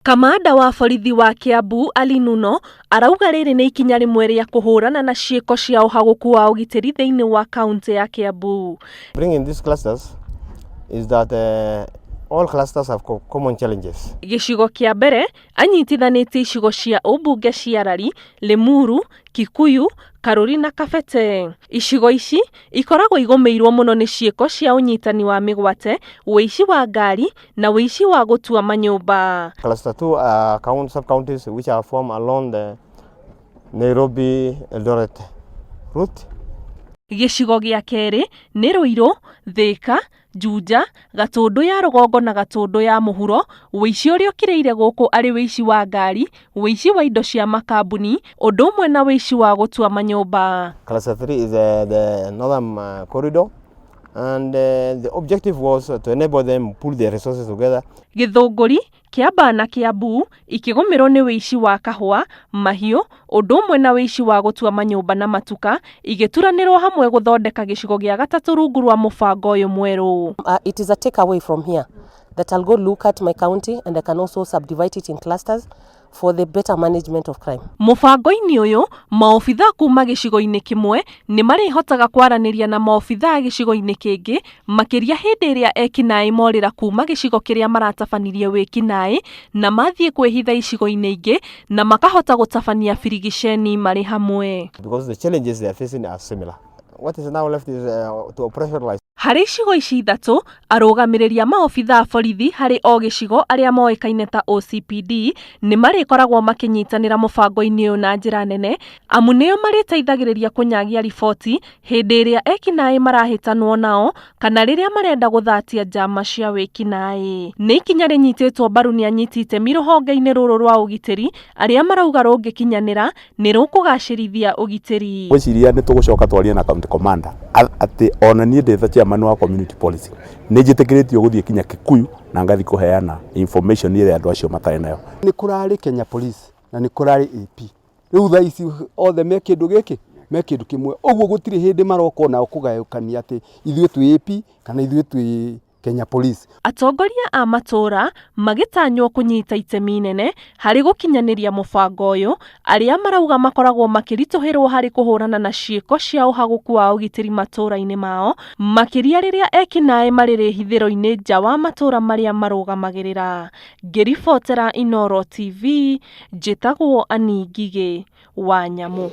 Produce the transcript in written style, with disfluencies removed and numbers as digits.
Kamanda wa borithi wa Kiambu Ali Nuno arauga rĩrĩ nĩ ikinya rĩmwe rĩa kũhũrana na ciĩko cia ũhagũku wa ũgitĩri thĩinĩ wa kaunti ya Kiambu. Bringing these clusters is that all clusters have common challenges. Gĩcigo kĩa mbere anyitithanĩtie icigo cia ũmbunge cia Rari, Limuru, Kikuyu, Karuri na Kabete. Icigo ici ikoragwo igũmĩirwo mũno nĩ ciĩko cia ũnyitani wa mĩgwate, ũici wa ngari na ũici wa gũtua manyũmba. Cluster 2 are sub-counties which are formed along the Nairobi-Eldoret route. Gĩcigo gĩa kerĩ nĩ Ruiru, Thika, Juja, Gatũndũ ya rũgongo na Gatũndũ ya mũhuro. Ũici ũrĩa ũkĩrĩire gũkũ arĩ ũici wa ngari, ũici wa indo cia makambuni, ũndũ ũmwe na ũici wa gũtua manyũmba. Cluster 3 is the northern corridor, and the objective was to enable them pull their resources together. Gĩthũngũri, Kiambaa na Kiambu ikĩgũmĩrwo nĩ ũici wa kahũa, mahiũ, ũndũ ũmwe na ũici wa gũtua manyũmba na matuka, igĩturanĩrwo hamwe gũthondeka gĩcigo gĩa gatatũ rungu rwa mũbango ũyũ mwerũ. It is a takeaway from here that I'll go look at my county and I can also subdivide it in clusters for the better management of crime. Mũbango-inĩ ũyũ, maobitha kuma gĩcigo-inĩ kĩmwe nĩ marĩhotaga kwaranĩria na maobitha gĩcigo-inĩ kĩngĩ, makĩria hĩndĩ ĩrĩa ekinaĩ morĩra kuma gĩcigo kĩrĩa maratabanirie wĩkinaĩ na mathiĩ kwĩhitha icigo-inĩ ingĩ na makahota gũtabania birigiceni marĩ hamwe. Because the challenges they are facing are similar. What is now left is to operationalize. Harĩ icigo ici ithatũ, arũgamĩrĩri a maobitha a borithi harĩ o gĩcigo arĩa moĩkaine ta OCPD nĩ marĩkoragwo makĩnyitanĩra mũbango-inĩ ũyũ na njĩra nene, amu nĩo marĩteithagĩrĩria kũnyagia riboti hĩndĩ ĩrĩa ekinaĩ marahĩtanwo nao kana rĩrĩa marenda gũthatia njama cia wĩkinaĩ. Nĩ ikinya rĩnyitĩtwo mbaru nĩ anyiti itemi rũhonge-inĩ rũrũ rwa ũgitĩri arĩa marauga rũngĩkinyanĩra nĩ rũkũgacĩrithia ũgitĩri. Gwĩciria nĩ tũgũcoka twarie na county commander atĩ ona niĩ ndĩ chairman wa community policy nĩ njĩtĩkĩrĩtio gũthiĩ kinya Kikuyu na ngathi kũheana information ĩrĩa andũ acio matarĩ nayo. Nĩ kũrarĩ Kenya Police na nĩ kũrarĩ AP. Rĩu thaa ici othe me kĩndũ gĩkĩ, me kĩndũ kĩmwe. Ũguo gũtirĩ hĩndĩ maroka nao kũgayũkania atĩ ithuĩ twĩ AP kana ithuĩ twĩ Kenya Police. Atongoria a matũra magĩtanywo kũnyita itemi nene harĩ gũkinyanĩria mũbango ũyũ, arĩa marauga makoragwo makĩritũhĩrwo harĩ kũhũrana na ciĩko cia ũhagũku wa ũgitĩri matũra-inĩ mao, makĩria rĩrĩa ekinaĩ marĩ rĩhithĩro-inĩ nja wa matũra marĩa marũgamagĩrĩra. Ngĩribotera Inooro TV, njĩtagwo Annie Ngigĩ wa Nyamũ.